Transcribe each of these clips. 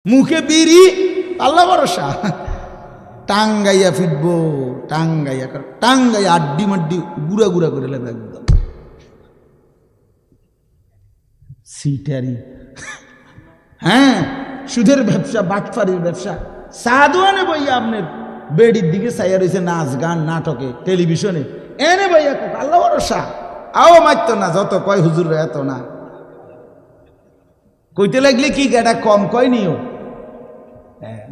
মুখে বিড়ি, আল্লাহ ভরসা। টাঙ্গাইয়া ফিরবো, টাঙ্গাইয়া আড্ডি মাড্ডি গুড়া গুড়া করে নেবে একদম সিটারি। হ্যাঁ, সুদের ব্যবসা, বাটফারির ব্যবসা। সাধুয়ানে বইয়া আপনার বেডির দিকে চাইয়া রয়েছে নাচ গান নাটকে টেলিভিশনে, এনে বইয়া আল্লাহ ভরসা। আও মারতো না, যত কয় হুজুর এত না, কইতে লাগলে কি এটা কম কয় নিও,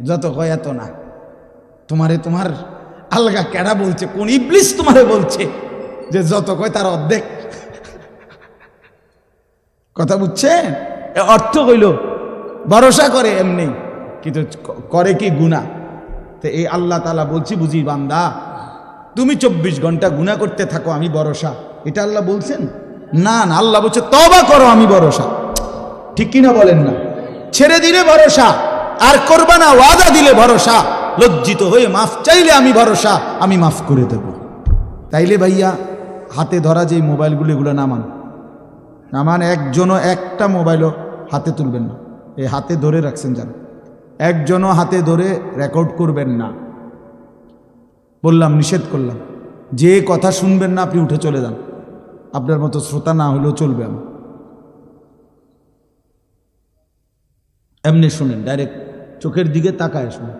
যত কয় এত না। তোমার আলগা কেডা বলছে, কোন ইবলিস তোমারে বলছে যে যত কয় তার অর্ধেক? কথা বুঝছেন? অর্থ হইল ভরসা করে এমনি, কিন্তু করে কি গুনাহ। তো এই আল্লাহ তাআলা বলছি, বুঝি বান্দা তুমি 24 ঘন্টা গুনাহ করতে থাকো, আমি ভরসা। এটা আল্লাহ বলছেন? না না, আল্লাহ বলছে তওবা করো, আমি ভরসা। ঠিক কিনা বলেন না? ছেড়ে দিলে ভরসা, আর করবা না ওয়াদা দিলে ভরসা, লজ্জিত হয়ে মাফ চাইলে আমি ভরসা, আমি মাফ করে দেব। তাইলে ভাইয়া হাতে ধরা যে মোবাইলগুলো, এগুলো নামান একজনও একটা মোবাইলও হাতে তুলবেন না। এই হাতে ধরে রাখছেন যান, একজনও হাতে ধরে রেকর্ড করবেন না। বললাম, নিষেধ করলাম। যে কথা শুনবেন না আপনি উঠে চলে যান, আপনার মতো শ্রোতা না হলেও চলবে। আমি এমনি শুনেন, ডাইরেক্ট চোখের দিকে তাকায় শুনেন।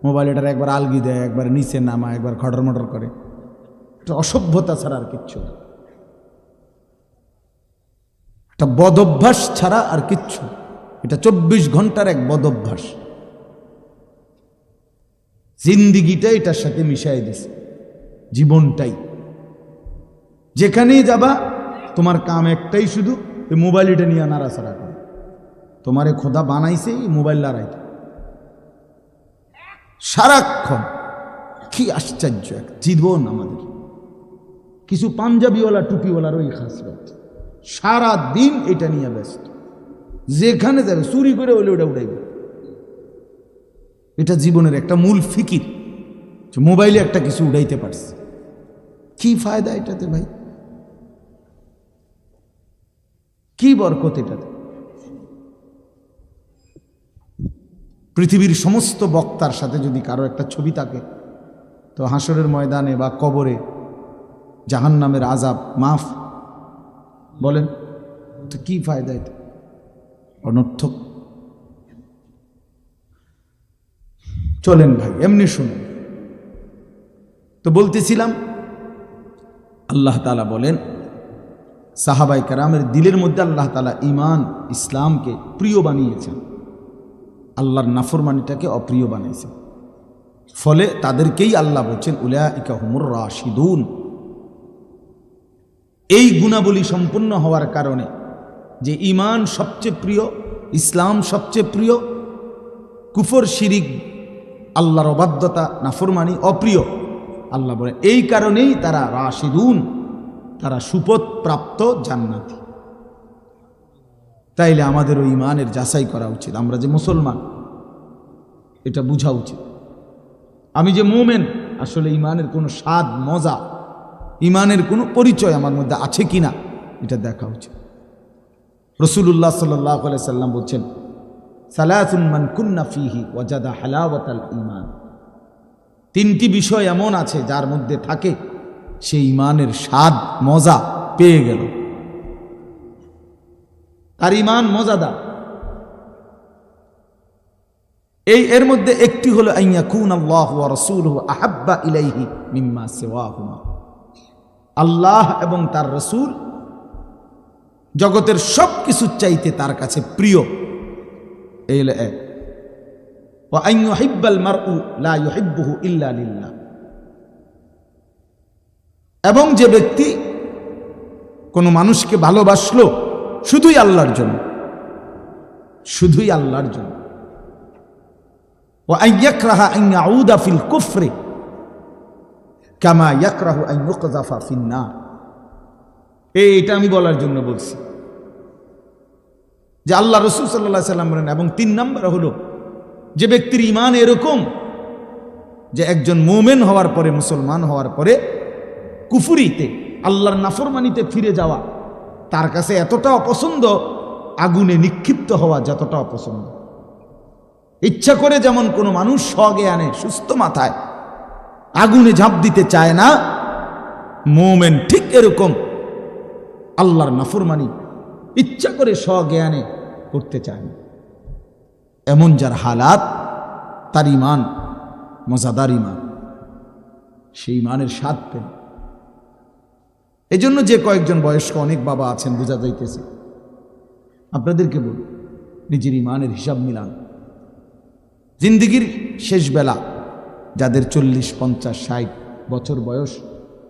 মোবাইল এটার একবার আলগি দেয়, একবার নিচে নামা, একবার খটর মটর করে। এটা অসভ্যতা ছাড়া আর কিচ্ছু না, এটা বদভ্যাস ছাড়া আর কিচ্ছু। এটা 24 ঘন্টার এক বদভ্যাস। জিন্দিগিটাই এটার সাথে মিশাই দিছে, জীবনটাই। যেখানেই যাবা তোমার কাম একটাই, শুধু এই মোবাইল এটা নিয়ে নাড়াচাড়া করে। তোমারে খোদা বানাইছে এই মোবাইল লড়াইতে সারাক্ষণ। কি আশ্চর্য এক জীবন আমাদের। কিছু পাঞ্জাবিওয়ালা টুপিওয়ালার ওই খাসিয়ত, সারা দিন এটা নিয়ে ব্যস্ত। যেখানে যাবে চুরি করে হলে ওটা উঠাইবে। এটা জীবনের একটা মূল ফিকির, মোবাইলে একটা কিছু উড়াইতে পারছে। কি ফায়দা এটাতে ভাই? কি বরকত এটাতে? পৃথিবীর সমস্ত বক্তার সাথে যদি কারো একটা ছবি থাকে, তো হাসরের ময়দানে বা কবরে জাহান্নামের আযাব মাফ। বলেন তো কি ফায়দা? এটা অনর্থক। চলেন ভাই এমনি শুনুন। তো বলতেছিলাম, আল্লাহ তাআলা বলেন সাহাবায়ে কেরামের দিলের মধ্যে আল্লাহ তাআলা ঈমান ইসলামকে প্রিয় বানিয়েছেন, আল্লাহর নাফরমানিটাকে অপ্রিয় বানিয়েছেন। ফলে তাদেরকেই আল্লাহ বলছেন উলাইকা হুমুর রাশিদুন। এই গুণাবলী সম্পন্ন হওয়ার কারণে যে ঈমান সবচেয়ে প্রিয়, ইসলাম সবচেয়ে প্রিয়, কুফর শিরিক আল্লাহর অবাধ্যতা নাফরমানি অপ্রিয়। আল্লাহ বলেন এই কারণেই তারা রাশিদুন, তারা সুপথ প্রাপ্ত জান্নাতি। তাইলে আমাদের ওই ঈমানের যাচাই করা উচিত। আমরা যে মুসলমান এটা বোঝা উচিত। আমি যে মুমিন, আসলে ঈমানের কোনো স্বাদ মজা, ঈমানের কোনো পরিচয় আমার মধ্যে আছে কিনা এটা দেখা উচিত। রাসূলুল্লাহ সাল্লাল্লাহু আলাইহি সাল্লাম বলছেন সালাসুন মান কুন্না ফীহি ওয়াজাদা হালাওয়াতাল ঈমান। তিনটি বিষয় এমন আছে যার মধ্যে থাকে সেই ঈমানের স্বাদ মজা পেয়ে গেল, তার ঈমান মজাদার। এর মধ্যে একটি হলো আইয়াকুনাল্লাহু ওয়া রাসূলুহু আহাব্বা ইলাইহি মিম্মা সিওয়াহুমা। আল্লাহ এবং তার রাসূল জগতের সব কিছুর চাইতে তার কাছে প্রিয়। এই হলো এক। ওয়া আন ইউহিব্বাল মারউ লা ইউহিব্বুহু ইল্লা লিল্লাহ। এবং যে ব্যক্তি কোনো মানুষকে ভালোবাসলো শুধুই আল্লাহর জন্য, শুধুই আল্লাহর জন্য। ওয়া আন ইয়াকরাহা আন ইয়াউদা ফিল কুফরি কামা ইয়াকরাহু আন ইউকযাফা ফিন নার। এইটা আমি বলার জন্য বলছি যে আল্লাহ রাসূল সাল্লাল্লাহু আলাইহি সাল্লাম বলেন। এবং 3 নম্বর হলো যে ব্যক্তির ঈমান এরকম যে একজন মুমিন হওয়ার পরে, মুসলমান হওয়ার পরে কুফরিতে আল্লাহর নাফরমানিতে ফিরে যাওয়া তার কাছে এতটা অপছন্দ আগুনে নিক্ষিপ্ত হওয়া যতটা অপছন্দ। ইচ্ছা করে যেমন কোনো মানুষ স্বজ্ঞানে সুস্থ মাথায় আগুনে ঝাঁপ দিতে চায় না, মোমেন ঠিক এরকম আল্লাহর নাফরমানি ইচ্ছা করে স্বজ্ঞানে করতে চায় না। এমন যার হালাত, তার ইমান মজাদার ইমান, সেই ইমানের স্বাদ পেন। এই জন্য যে কয়েকজন বয়স্ক অনেক বাবা আছেন, বোঝা যাইতেছে, আপনাদেরকে বল, নিজের ইমানের হিসাব মিলান। জিন্দিগির শেষ বেলা, যাদের 40, 50, 60 বছর বয়স,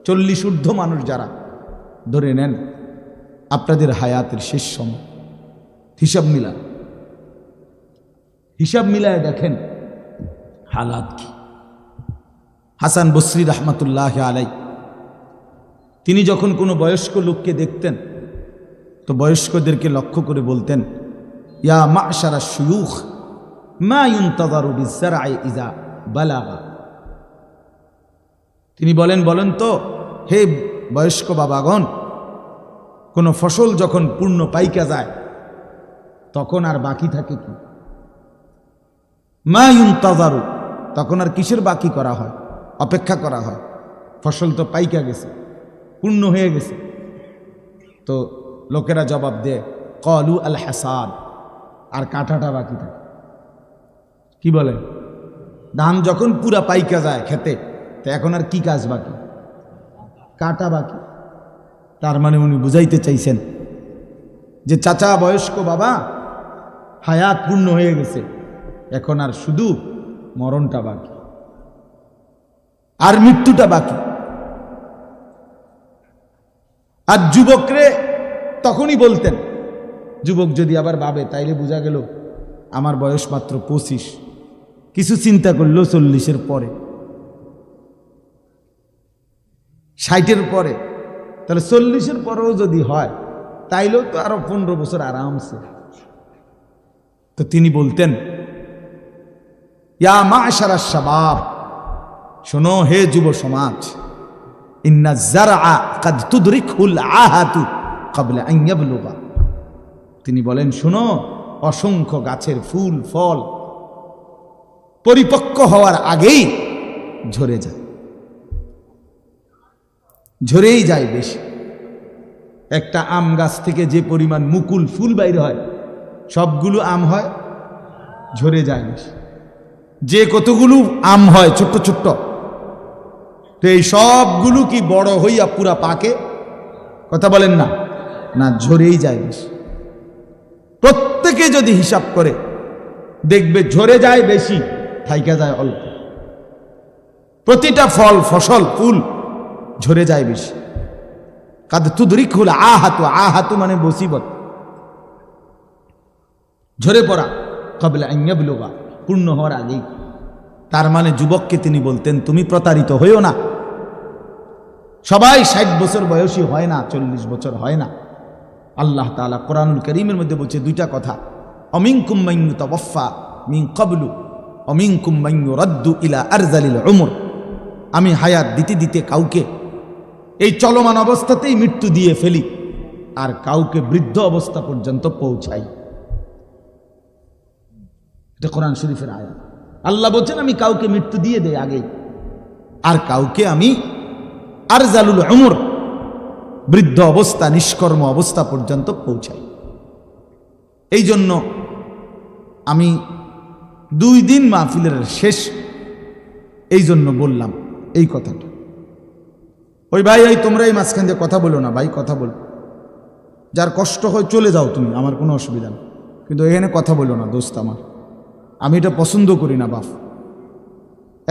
40 ঊর্ধ্ব মানুষ যারা, ধরে নেন আপনাদের হায়াতের শেষ সময়, হিসাব মিলান। হিসাব মিলায় দেখেন হালাত কি। হাসান বসরি রহমতুল্লাহ আলাই, তিনি যখন কোনো বয়স্ক লোককে দেখতেন তো বয়স্কদেরকে লক্ষ্য করে বলতেন, ইয়া মা'শারা শুয়ুখ মা ইউনতাযারু বিজ-যার'i ইযা বালাগা। তিনি বলেন তো, হে বয়স্ক বাবাগণ, কোনো ফসল যখন পূর্ণ পাইকা যায় তখন আর বাকি থাকে কি? মা ইউনতাযারু, তখন আর কিসের বাকি করা হয়, অপেক্ষা করা হয়? ফসল তো পাইকা গেছে, পূর্ণ হয়ে গেছে। তো লোকেরা জবাব দেয়, ক্বালু আল হাসাদ, আর কাঁটাটা বাকি থাকে। কি বলেন? ধান যখন পুরা পাইকা যায় খেতে, তো এখন আর কি কাজ বাকি? কাটা বাকি। তার মানে উনি বুঝাইতে চাইছেন যে চাচা, বয়স্ক বাবা, হায়াত পূর্ণ হয়ে গেছে, এখন আর শুধু মরণটা বাকি, আর মৃত্যুটা বাকি। আর যুবকরে তখনই বলতেন, যুবক যদি আবার ভাবে তাইলে বোঝা গেল আমার বয়স মাত্র 25, কিছু চিন্তা করলো 40-এর পরে, 60-এর পরে, তাহলে 40-এর পরেও যদি হয় তাইলেও তো আরো 15 বছর আরামসে। তো তিনি বলতেন, ইয়া মা'শারা শাবাব, শোনো হে যুব সমাজ, ইন্না যারআ কাদ তুদরিকুল আহাতু ক্বাবলা আন ইয়াবলুগা। তিনি বলেন, শোনো, অসংখ্য গাছের ফুল ফল পরিপক্ক হওয়ার আগেই ঝরে যায়, ঝরেই যায় বেশি। একটা আম গাছ থেকে যে পরিমাণ মুকুল ফুল বাইর হয়, সবগুলো আম হয়, ঝরে যায় বেশি। যে কতগুলো আম হয় ছোট্ট ছোট্ট, তো এই সবগুলো কি বড় হইয়া পুরা পাকে? কথা বলেন না, না, ঝরেই যায় বেশি। প্রত্যেকে যদি হিসাব করে দেখবে ঝরে যায় বেশি, থাইকা যায় অল্প। প্রতিটা ফল, ফসল, ফুল ঝরে যায় বেশি। কাদ তুদরিকুল আহাতু, আহাতু মানে মুসিবত, ঝরে পড়া, ক্বাবলা আন ইয়াবলুগা, পূর্ণ হওয়ার আগেই। তার মানে যুবককে তিনি বলতেন, তুমি প্রতারিত হইও না। সবাই 60 বছর বয়সী হয় না, 40 বছর হয় না। আল্লাহ তাআলা কোরআনুল কারীমের মধ্যে বলছে দুইটা কথা, অমিনকুম মান ইউতাওয়াফা মিন ক্বাবলু অমিনকুম মান ইউরাদ্দু ইলা আরযালিল উমর। আমি হায়াত দিতে দিতে কাউকে এই চলমান অবস্থাতেই মৃত্যু দিয়ে ফেলি, আর কাউকে বৃদ্ধ অবস্থা পর্যন্ত পৌঁছাই। এটা কোরআন শরীফের আয়াত। আল্লাহ বলছেন আমি কাউকে মৃত্যু দিয়ে দেই আগেই, আর কাউকে আমি আরজালুল উমর, বৃদ্ধ অবস্থা, নিষ্কর্ম অবস্থা পর্যন্ত পৌঁছাই। এই জন্য আমি 2 দিন মাহফিলের শেষ, এই জন্য বললাম এই কথাটা। ওই ভাই, এই তোমরা এই মাঝখান দিয়ে কথা বলো না ভাই, কথা বলো, যার কষ্ট হয় চলে যাও তুমি, আমার কোনো অসুবিধা নেই, কিন্তু এখানে কথা বলো না দোস্ত আমার, আমি এটা পছন্দ করি না বাপ।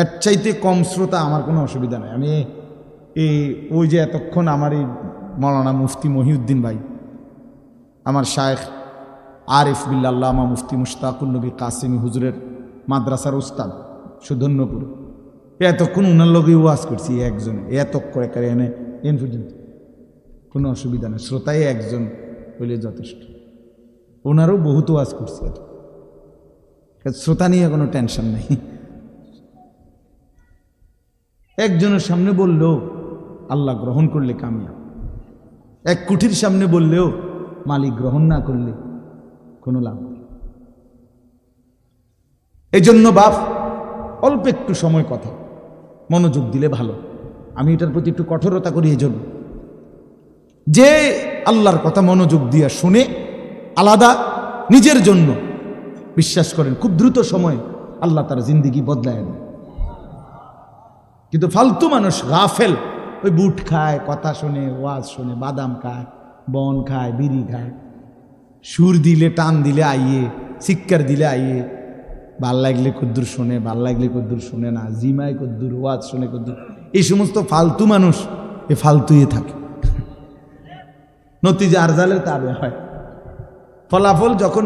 এর চাইতে কম শ্রোতা আমার কোনো অসুবিধা নেই। আমি ওই যে এতক্ষণ আমার এই মৌলানা মুফতি মহিউদ্দিন ভাই, আমার শায়েখ আরিফ বিল্লাহ আল্লামা মুফতি মুশতাকুল নবী কাসিমি হুজুরের মাদ্রাসার উস্তাদ সুধন্যপুর, এতক্ষণ উনার লোকই ওয়াজ করছি একজনে, এত করে এনে এন পর্যন্ত কোনো অসুবিধা নেই, শ্রোতাই একজন হইলে যথেষ্ট। ওনারও বহুত ওয়াজ করছি, শ্রোতা নিয়ে কোনো টেনশন নেই। একজনের সামনে বললেও আল্লাহ গ্রহণ করলে কামিয়াব, 1 কোটির সামনে বললেও মালিক গ্রহণ না করলে কোনো লাভ নেই। এই জন্য বাপ অল্প একটু সময় কথা মনোযোগ দিলে ভালো। আমি এটার প্রতি একটু কঠোরতা করি এই জন্য যে আল্লাহর কথা মনোযোগ দিয়ে শুনে আলাদা নিজের জন্য, বিশ্বাস করেন খুব দ্রুত সময়ে আল্লাহ তার জিন্দিগি বদলায় দেয়। কিন্তু ফালতু মানুষ গাফেল, ওই বুট খায়, কথা শোনে, ওয়াজ শোনে, বাদাম খায়, বন খায়, বিড়ি খায়, সুর দিলে টান দিলে আইয়ে, শিক্ষার দিলে আইয়ে, ভাল লাগলে কদ্দুর শোনে, ভাল লাগলে কদ্দুর শোনে না, জিমায় কদ্দুর, ওয়াজ শোনে কদ্দুর। এই সমস্ত ফালতু মানুষ এ ফালতুই থাকে, নতিজা আরজালের তাবে হয়, ফলাফল যখন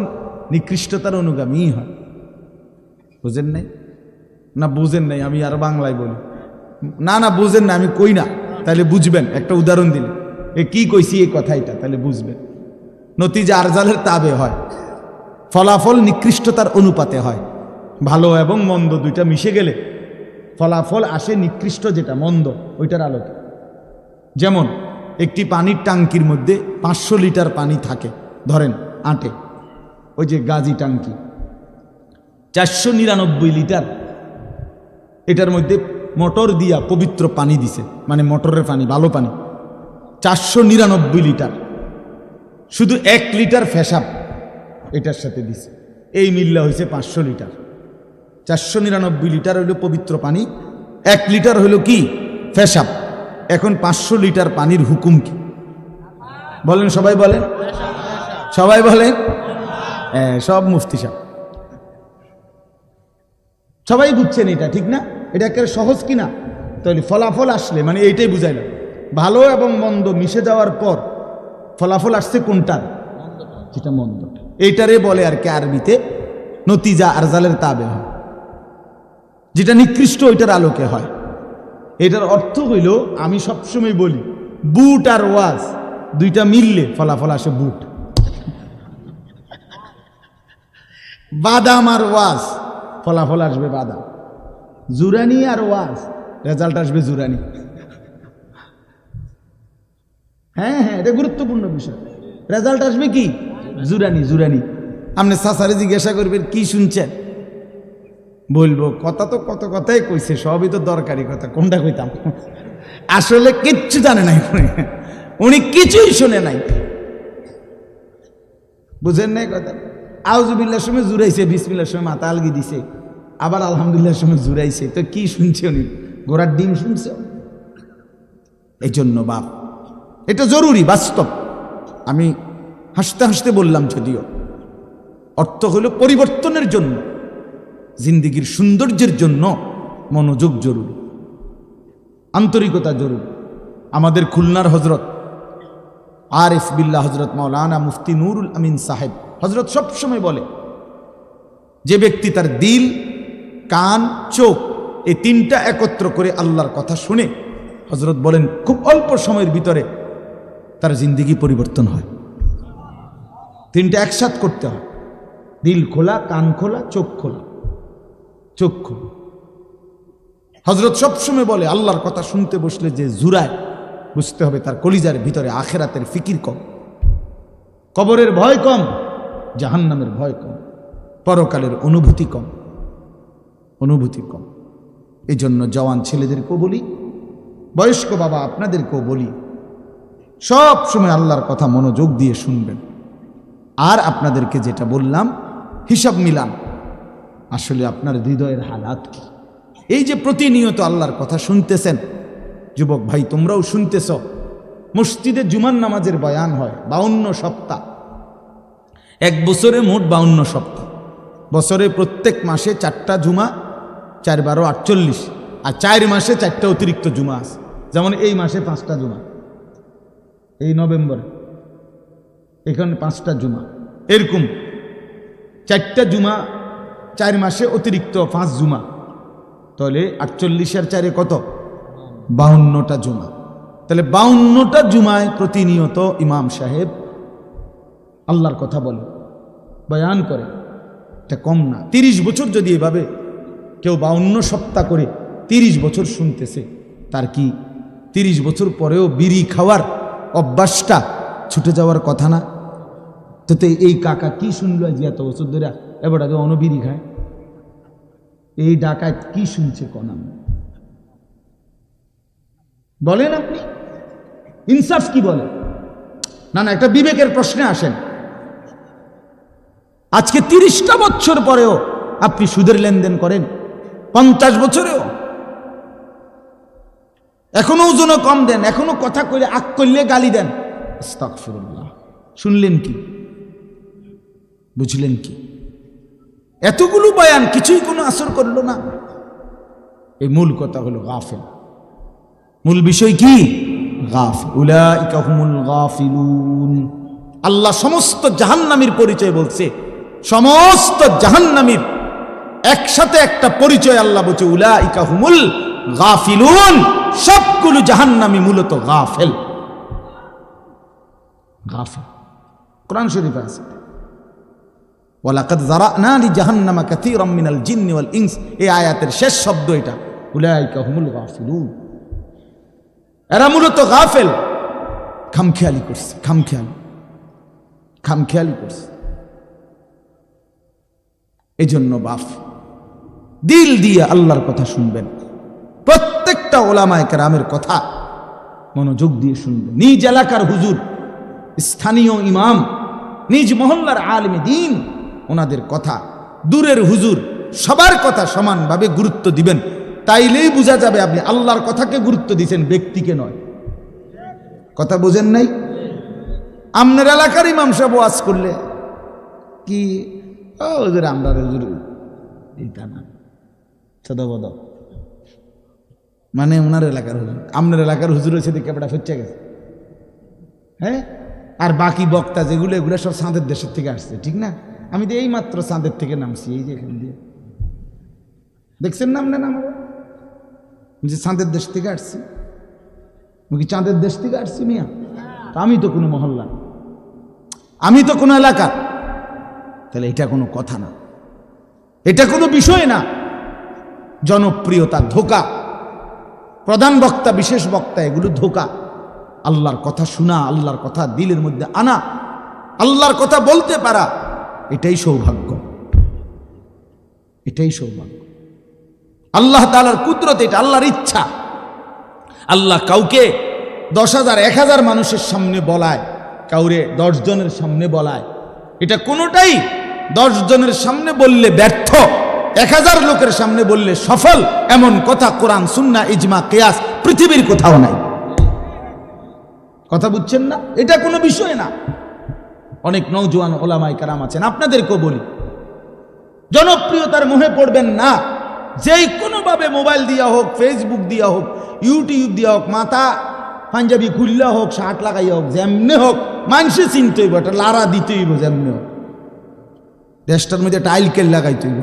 নিকৃষ্টতার অনুগামী হয়। বুঝেন নাই না? বুঝেন নাই? আমি আর বাংলায় বলি না, না বুঝেন না, আমি কই না, তাহলে বুঝবেন। একটা উদাহরণ দিলে এ কি কইছি এই কথাইটা, তাহলে বুঝবেন। নতিজা আরজালের তাবে হয়, ফলাফল নিকৃষ্টতার অনুপাতে হয়। ভালো এবং মন্দ দুইটা মিশে গেলে ফলাফল আসে নিকৃষ্ট, যেটা মন্দ ওইটার আলোকে। যেমন একটি পানির ট্যাঙ্কির মধ্যে 500 লিটার পানি থাকে, ধরেন আটে, ওই যে গাজী ট্যাঙ্কি 499 লিটার, এটার মধ্যে মোটর দিয়া পবিত্র পানি দিছে, মানে মোটরের পানি, ভালো পানি 499 লিটার। শুধু 1 লিটার ফেসাব এটার সাথে দিছে, এই মিল্লা হয়েছে 500 লিটার। 499 লিটার হইল পবিত্র পানি, 1 লিটার হইল কি? ফেসাব। এখন 500 লিটার পানির হুকুম কি বলেন? সবাই বলেন, সবাই বলেন। সব মুফতি সাহেব সবাই বুঝছেন এটা, ঠিক না? এটা একেবারে সহজ কিনা? তাহলে ফলাফল আসলে মানে এইটাই বুঝাইলাম, ভালো এবং মন্দ মিশে যাওয়ার পর ফলাফল আসছে কোনটার? যেটা মন্দটা। এইটারে বলে আর কি আরবিতে নতিজা আরজালের তাবে হয়, যেটা নিকৃষ্ট ওইটার আলোকে হয়। এটার অর্থ হইল, আমি সবসময় বলি, বুট আর ওয়াজ দুইটা মিললে ফলাফল আসে বুট, বাদাম আর ওয়াজ ফলাফল আসবে বাদাম, জুরানি আর ওয়াজ রেজাল্ট আসবে জুরানি। হ্যাঁ হ্যাঁ, এটা গুরুত্বপূর্ণ বিষয়। রেজাল্ট আসবে কি? জুরানি। জুরানি। আপনি সাসারে জিজ্ঞাসা করবেন কি শুনছেন, বলবো কথা তো কত কথাই কইছে, সবই তো দরকারি কথা, কোনটা কইতাম? আসলে কিচ্ছু জানে নাই উনি, কিছুই শুনে নাই। বুঝেন নাই কথা? আউযুবিল্লাহর সময় জুরাইছে, বিসমিল্লাহর সময় মাথা আলগি দিছে, আবার আলহামদুলিল্লাহর সময় জুরাইছে। তো কি শুনছে উনি? ঘোড়ার ডিম শুনছে। এই জন্য বাপ, এটা জরুরি, বাস্তব। আমি হাসতে হাসতে বললাম, যদিও অর্থ হলো পরিবর্তনের জন্য, জিন্দিগির সৌন্দর্যের জন্য মনোযোগ জরুরি, আন্তরিকতা জরুরি। আমাদের খুলনার হজরত আরিফ বিল্লাহ হজরত মাওলানা মুফতি নুরুল আমিন সাহেব হজরত সবসময় বলে, যে ব্যক্তি তার দিল, কান, চোখ এই তিনটা একত্র করে আল্লাহর কথা শুনে, হজরত বলেন খুব অল্প সময়ের ভিতরে তার জিন্দিগি পরিবর্তন হয়। তিনটা একসাথ করতে হয়, দিল খোলা, কান খোলা, চোখ খোলা। চোখ খোলা। হজরত সবসময় বলে, আল্লাহর কথা শুনতে বসলে যে জুরায়, বুঝতে হবে তার কলিজার ভিতরে আখেরাতের ফিকির কম, কবরের ভয় কম, জাহান্নামের ভয় কম, পরকালের অনুভূতি কম, অনুভূতি কম। এই জন্য জওয়ান ছেলেদেরকেও বলি, বয়স্ক বাবা আপনাদেরকেও বলি, সব সময় আল্লাহর কথা মনোযোগ দিয়ে শুনবেন। আর আপনাদেরকে যেটা বললাম, হিসাব মিলান, আসলে আপনার হৃদয়ের হালাত কি। এই যে প্রতিনিয়ত আল্লাহর কথা শুনতেছেন, যুবক ভাই তোমরাও শুনতেছ, মসজিদে জুমার নামাজের বয়ান হয় 52 সপ্তাহ, এক বছরে মোট 52 সপ্তাহ। বছরে প্রত্যেক মাসে 4টা জুমা, 4 × 12 = 48, আর 4 মাসে 4টা অতিরিক্ত জুমা আছে। যেমন এই মাসে 5টা জুমা, এই নভেম্বরে এখানে 5টা জুমা, এরকম 4টা জুমা 4 মাসে অতিরিক্ত 5 জুমা, তাহলে 48 আর 4 কত? 52টা জুমা। তাহলে 52টা জুমায় প্রতিনিয়ত ইমাম সাহেব আল্লাহর কথা বলে, বয়ান করে। এটা কম না। 30 বছর যদি এভাবে কেউ 52 সপ্তাহ করে 30 বছর শুনতেছে, তার কি 30 বছর পরেও বিড়ি খাওয়ার অভ্যাসটা ছুটে যাওয়ার কথা না? তো এই কাকা কি শুনলো যে এত বছর ধরে এবারটা যে অনবিড়ি খায়? এই ডাকাত কি শুনছে কনাম? বলেন আপনি, ইনসাফ কি বলে? না না, একটা বিবেকের প্রশ্নে আসেন। আজকে 30টা বছর পরেও আপনি সুদের লেনদেন করেন, 50 বছরেও এখনো ওজনও কম দেন, এখনো কথা কইলে আগ করলে গালি দেন। আস্তাগফিরুল্লাহ। শুনলেন কি? বুঝলেন কি? এতগুলো বয়ান কিছুই কোনো আসর করলো না। এই মূল কথা হলো গাফিল। মূল বিষয় কি? গাফিল। উলাইকা হুমুল গাফিলুন। আল্লাহ সমস্ত জাহান্নামীর পরিচয় বলছে, সমস্ত জাহান্নামীর একসাথে একটা পরিচয় আল্লাহ বলছে, উলাইকা হুমুল গাফিলুন। সবগুলো জাহান্নামী মূলত গাফিল। গাফিল কোরআন শরীফে আছে, ওয়ালাকাদ যারানা লিজাহান্নামা কাসীরাম মিনাল জিন্নি ওয়াল ইনস। এই আয়াতের শেষ শব্দ এটা, উলাইকা হুমুল গাফিলুন। এরা মূলত গাফিল, খামখেয়ালি করছে, খামখেয়ালি করছে। এই জন্য বাপ দিল দিয়ে আল্লাহর কথা শুনবেন, প্রত্যেকটা ওলামায়ে কেরামের কথা মনোযোগ দিয়ে শুনবেন। নিজ এলাকার হুজুর, স্থানীয় ইমাম, নিজ মহল্লার আলেম দ্বীন, ওনাদের কথা, দূরের হুজুর, সবার কথা সমানভাবে গুরুত্ব দিবেন। তাইলেই বোঝা যাবে আপনি আল্লাহর কথাকে গুরুত্ব দিচ্ছেন, ব্যক্তিকে নয়। কথা বোঝেন নাই? আপনার এলাকার ইমাম সাহেব ওয়াজ করলে কি হুজুর, আমরা হুজুর এইটা না সদবদ, মানে ওনার এলাকার হুজুর, আপনার এলাকার হুজুর হয়েছে দেখে বেটা ফেচ্ছে গেছে। হ্যাঁ, আর বাকি বক্তা যেগুলো, এগুলো সব চাঁদের দেশের থেকে আসছে, ঠিক না? আমি তো এই মাত্র চাঁদের থেকে নামছি, এই যে এখান দিয়ে দেখছেন নাম নেন আমার, যে চাঁদের দেশ থেকে আসছি। কি চাঁদের দেশ থেকে আসছি মিয়া? আমি তো কোনো মহল্লা, আমি তো কোনো এলাকা। তাহলে এটা কোনো কথা না, এটা কোনো বিষয় না। জনপ্রিয়তা ধোঁকা, প্রধান বক্তা, বিশেষ বক্তা, এগুলো ধোঁকা। আল্লাহর কথা শোনা, আল্লাহর কথা দিলের মধ্যে আনা, আল্লাহর কথা বলতে পারা, এটাই সৌভাগ্য, এটাই সৌভাগ্য। আল্লাহ তাআলার কুদরত, এটা আল্লাহর ইচ্ছা। আল্লাহ কাউকে 10,000 1000 মানুষের সামনে বলায়, কাউরে 10 জনের সামনে বলায়। এটা কোনোটাই 10 জনের সামনে বললে ব্যর্থ, 1000 লোকের সামনে বললে সফল, এমন কথা কোরআন, সুন্নাহ, ইজমা, কিয়াস পৃথিবীর কোথাও নাই। কথা বুঝছেন না? এটা কোনো বিষয় না। অনেক নওজোয়ান ওলামায়ে কেরাম আছেন, আপনাদেরকেও বলি, জনপ্রিয়তার মোহে পড়বেন না। যেই কোনোভাবে মোবাইল দিয়া হোক, ফেসবুক দিয়া হোক, ইউটিউব দিয়া হোক, মাথা পাঞ্জাবি খুললে হোক, শার্ট লাগাইয়া হোক, যেমনে হোক মানুষে চিনতে হইব, একটা লারা দিতে হইব, যেমনে হোক। দেশটার মধ্যে টাইল কেল লাগাইতে হইব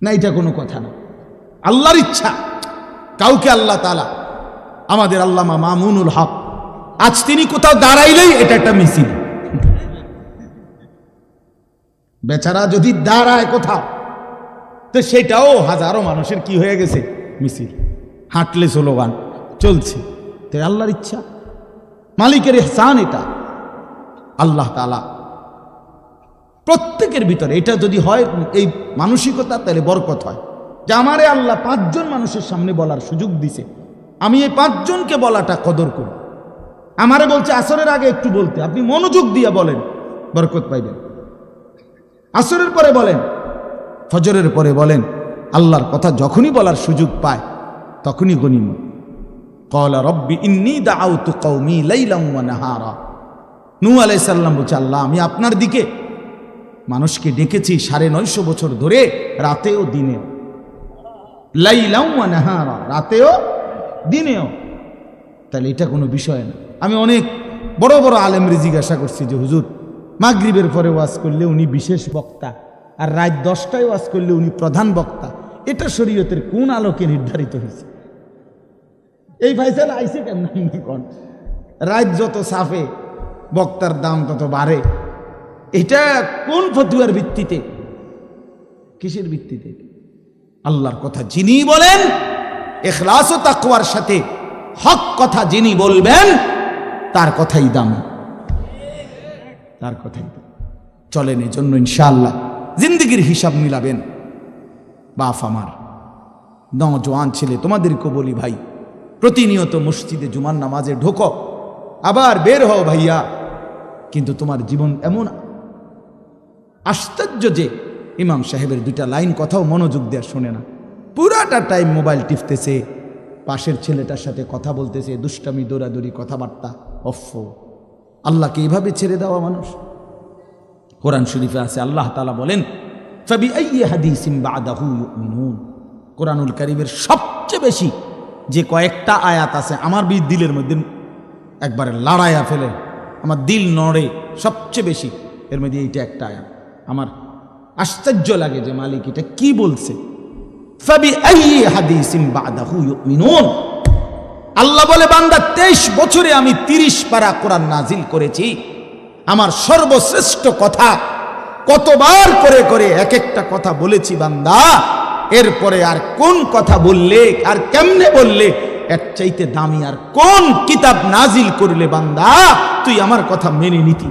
না, এটা কোনো কথা না। আল্লাহর ইচ্ছা, কাউকে আল্লাহ তাআলা, আমাদের আল্লামা মামুনুল হক, আজ তিনি কোথাও দাঁড়াইলেই এটা একটা মিছিল। বেচারা যদি দাঁড়ায় কোথাও, তো সেটাও হাজারো মানুষের কি হয়ে গেছে, মিছিল। হাঁটলে স্লোগান চলছে। তো আল্লাহর ইচ্ছা, মালিকের ইহসান এটা। আল্লাহ তাআলা প্রত্যেকের ভিতরে এটা যদি হয়, এই মানসিকতা, তাহলে বরকত হয়। যে আমারে আল্লাহ 5 জন মানুষের সামনে বলার সুযোগ দিছে, আমি এই 5 জনকে বলাটা কদর করি। আমারে বলছে আসরের আগে একটু বলতে, আপনি মনোযোগ দিয়ে বলেন, বরকত পাইবেন। আসরের পরে বলেন, ফজরের পরে বলেন। আল্লাহর কথা যখনই বলার সুযোগ পায় তখনই গনিমত। ক্বালা রব্বি ইন্নী দাআউতু কওমি লাইলাম ওয়া নাহারা। নূহ আলাইহিস সালাম বলছে, আল্লাহ আমি আপনার দিকে মানুষকে ডেকেছি 950 বছর ধরে, রাতেও দিনেও। লাইলাম ওয়া নাহারা, রাতেও দিনেও। তাহলে এটা কোনো বিষয় না। আমি অনেক বড় বড় আলেমরে জিজ্ঞাসা করছি যে হুজুর, মাগরিবের পরে ওয়াজ করলে উনি বিশেষ বক্তা, আর রাত 10টায় ওয়াজ করলে উনি প্রধান বক্তা, এটা শরীয়তের কোন আলোকে নির্ধারিত হয়েছে? এই ফাইসালা আইসে কেমন? রাত যত সাফে বক্তার দাম তত বাড়ে, এটা কোন ফতুয়ার ভিত্তিতে, কিসের ভিত্তিতে? আল্লাহর কথা যিনি বলেন, ইখলাস ও তাকওয়ার সাথে হক কথা যিনি বলবেন, তার কথাই দাম, তার কথাই দাম। চলেন এই জন্য ইনশাআল্লাহ জিন্দিগির হিসাব মিলাবেন। বাপ আমার, নওজোয়ান ছেলে, তোমাদেরকে বলি ভাই, প্রতিনিয়ত মসজিদে জুমার নামাজে ঢোকো, আবার বের হও ভাইয়া, কিন্তু তোমার জীবন এমন আশ্চর্য যে ইমাম সাহেবের দুইটা লাইন কথাও মনোযোগ দেওয়া শোনে না, পুরাটা টাইম মোবাইল টিপতেছে, পাশের ছেলেটার সাথে কথা বলতেছে, দুষ্টামি দৌড়াদৌড়ি কথাবার্তা। অফো, আল্লাহকে এইভাবে ছেড়ে দেওয়া মানুষ? কোরআন শরীফে আছে, আল্লাহ তাআলা বলেন ফাবিআইয়ি হাদিসিন বা'দাহু ইউমিনুন। কোরআনুল কারীমের সবচেয়ে বেশি যে কয়েকটা আয়াত আছে আমার দিলের মধ্যে একবারে লড়াইয়া ফেলে, আমার দিল নড়ে সবচেয়ে বেশি, এর মধ্যে এইটা একটা আয়াত। আমার আশ্চর্য লাগে যে মালিক এটা কি বলছে, ফাবিআইয়ি হাদিসিন বা'দাহু ইউমিনুন। আল্লাহ বলে, বান্দা 23 বছরে আমি 30 পারা কোরআন নাজিল করেছি, আমার সর্বশ্রেষ্ঠ কথা কতবার করে করে এক একটা কথা বলেছি বান্দা, এরপরে আর কোন কথা বললে আর কেমনে বললে এর চাইতে দামি আর কোন কিতাব নাজিল করলে বান্দা তুই আমার কথা মেনে নিতি?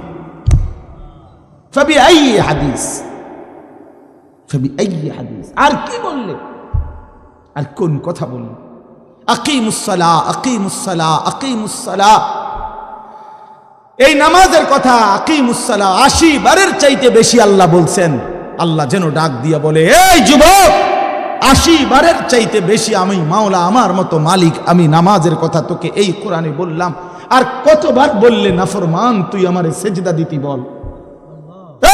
ফাবিআইয়ি হাদিস, ফাবিআইয়ি হাদিস, আর কি বললে, আর কোন কথা বললে? আকিমুস সালাহ, আকিমুস সালাহ, আকিমুস সালাহ, এই নামাজের কথা আকিমুস সালাহ 80 বারের চাইতে বেশি আল্লাহ বলছেন। আল্লাহ যেন ডাক দিয়া বলে, এই যুবক, 80 বারের চাইতে বেশি আমি মাওলা, আমার মতো মালিক, আমি নামাজের কথা তোকে এই কোরআনে বললাম, আর কতবার বললে নাফরমান তুই আমারে সেজদা দিতি বল?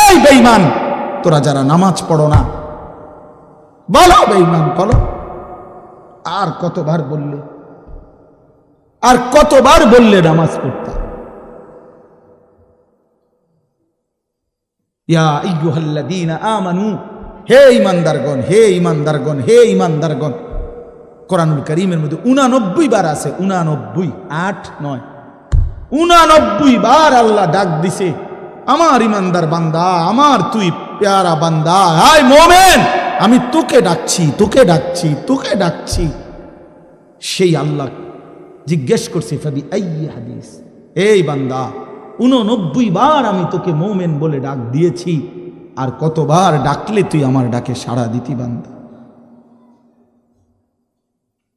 এই বেঈমান, তোরা যারা নামাজ পড়ো না, বলো বেঈমান, বলো আর কতবার বললে, আর কতবার বললে নামাজ পড়তা? ইয়া আইয়ুহাল্লাযীনা আমানু, হে ঈমানদারগণ, হে ঈমানদারগণ, হে ঈমানদারগণ। কোরআনুল কারীমের মধ্যে 89 বার আছে, 89, 8, 9, 89 বার আল্লাহ ডাক দিছে, আমার ঈমানদার বান্দা, আমার তুই প্যারা বান্দা, হায় মুমিন, আমি তোকে ডাকছি, তোকে ডাকছি, তোকে ডাকছি। সেই আল্লাহ জিজ্ঞেস করছে ফাবিআইয়ি হাদিস, এই বান্দা 89 বার আমি তোকে মুমিন বলে ডাক দিয়েছি, আর কতবার ডাকলে তুই আমার ডাকে সাড়া দিতি বান্দা?